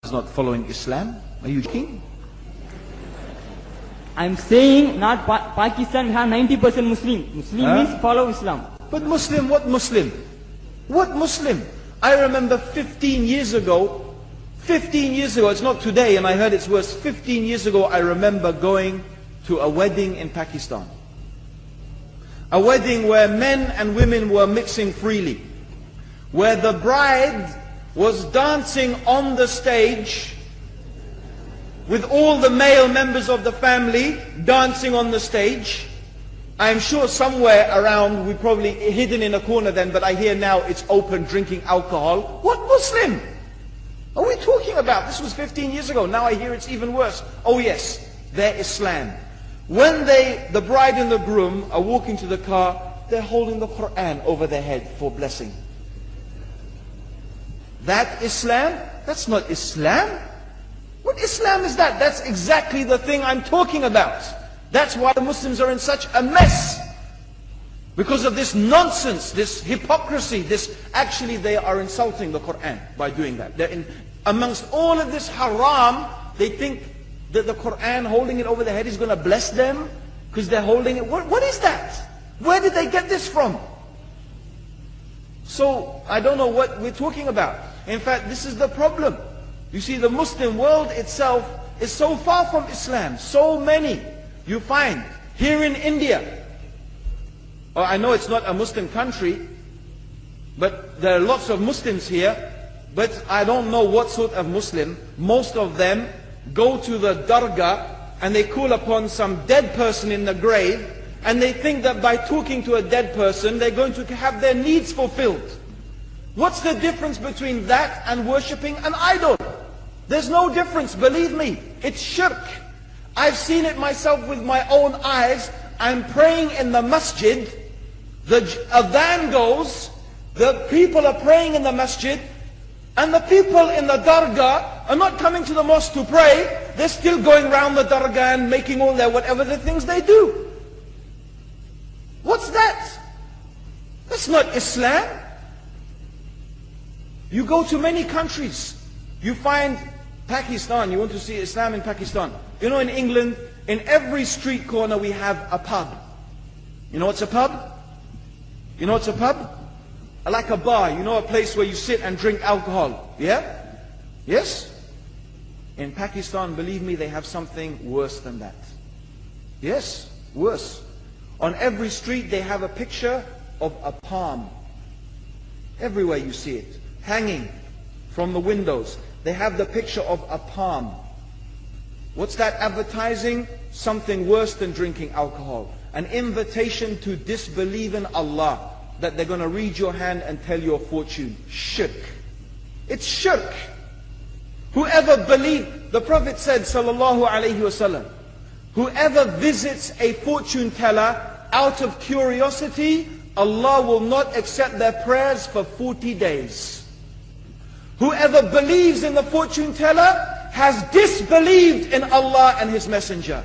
is not following Islam? Are you joking? I'm saying not Pakistan, we have 90% Muslim. Muslim means follow Islam. But Muslim, what Muslim? What Muslim? I remember 15 years ago, it's not today and I heard it's worse, 15 years ago I remember going to a wedding in Pakistan. A wedding where men and women were mixing freely. Where the bride was dancing on the stage with all the male members of the family dancing on the stage. I'm sure somewhere around, we probably hidden in a corner then, but I hear now it's open, drinking alcohol. What Muslim are we talking about? This was 15 years ago. Now I hear it's even worse. Oh yes, they're Islam. When the bride and the groom are walking to the car, they're holding the Quran over their head for blessing. That Islam? That's not Islam. What Islam is that? That's exactly the thing I'm talking about. That's why the Muslims are in such a mess. Because of this nonsense, this hypocrisy, actually they are insulting the Quran by doing that. Amongst all of this haram, they think that the Quran, holding it over their head, is going to bless them because they're holding it. What is that? Where did they get this from? So, I don't know what we're talking about. In fact, this is the problem. You see, the Muslim world itself is so far from Islam. So many you find here in India. I know it's not a Muslim country, but there are lots of Muslims here. But I don't know what sort of Muslim. Most of them go to the dargah and they call upon some dead person in the grave, and they think that by talking to a dead person they're going to have their needs fulfilled. What's the difference between that and worshipping an idol? There's no difference, believe me. It's shirk. I've seen it myself with my own eyes. I'm praying in the masjid, the adhan goes, the people are praying in the masjid, and the people in the dargah are not coming to the mosque to pray. They're still going around the dargah and making all their whatever the things they do. What's that? That's not Islam. You go to many countries, you find Pakistan, you want to see Islam in Pakistan. You know, in England, in every street corner we have a pub. You know what's a pub? You know what's a pub? Like a bar, you know, a place where you sit and drink alcohol. Yeah? Yes? In Pakistan, believe me, they have something worse than that. Yes, worse. On every street they have a picture of a palm. Everywhere you see it, hanging from the windows. They have the picture of a palm. What's that advertising? Something worse than drinking alcohol. An invitation to disbelieve in Allah. That they're going to read your hand and tell your fortune. Shirk. It's shirk. Whoever believes, the Prophet said, sallallahu alayhi wasallam, whoever visits a fortune teller out of curiosity, Allah will not accept their prayers for 40 days. Whoever believes in the fortune teller has disbelieved in Allah and His Messenger.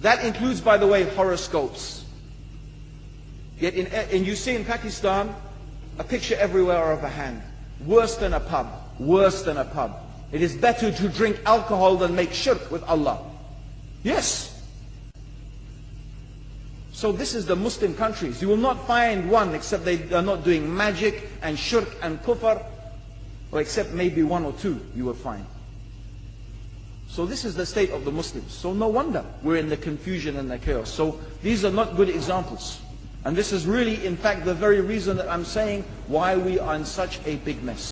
That includes, by the way, horoscopes. Yet and you see in Pakistan a picture everywhere of a hand. Worse than a pub. Worse than a pub. It is better to drink alcohol than make shirk with Allah. Yes. So this is the Muslim countries. You will not find one except they are not doing magic and shirk and kufr, or except maybe one or two you will find. So this is the state of the Muslims. So no wonder we're in the confusion and the chaos. So these are not good examples. And this is really, in fact, the very reason that I'm saying why we are in such a big mess.